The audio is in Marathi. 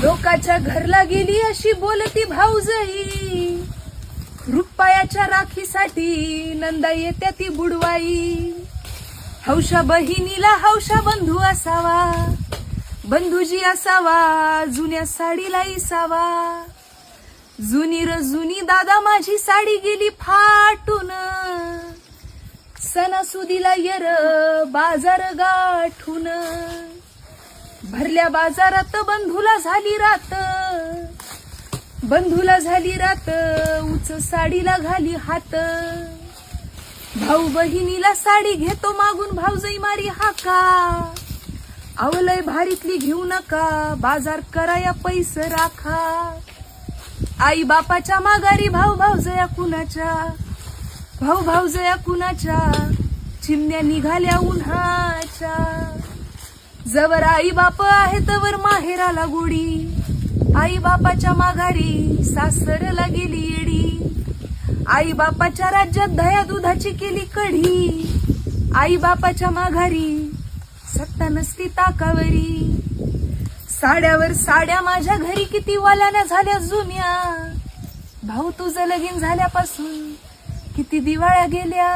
लोकाच्या घरला गेली अशी बोलती भाऊजई, रुपयाच्या राखीसाठी नंदा येत्या ती बुडवाई. हौशा बहिणीला हौशा बंधू असावा, बंधूजी असावा जुन्या साडीला इसावा. जुनी र जुनी दादा माझी साडी गेली फाटून, सणासुदीला येर बाजार गाठून. भरल्या बाजारात बंधूला झाली रात, बंधूला झाली रात उच साडीला घाली हात. भाऊ बहिणीला साडी घेतो मागून भाऊजई मारी हाका, आवलय भारीतली घेऊ नका बाजार कराया पैसे राखा. आई बापाच्या माघारी भाऊ भाऊजया कुणाच्या, भाऊ भाऊजया कुणाच्या चिमण्या निघाल्या उन्हाच्या. जवर आई बाप आहे तवर माहेराला गोडी, आई बापाच्या माघारी सासरला गेली येडी. आई बापाच्या राज्यात दया दुधाची केली कढी, आई बापाच्या माघारी सत्ता नसती ताकावरी. साड्यावर साड्या माझ्या घरी किती वाल्याना झाल्या जुन्या, भाऊ तुझं लगीन झाल्यापासून किती दिवाळ्या गेल्या.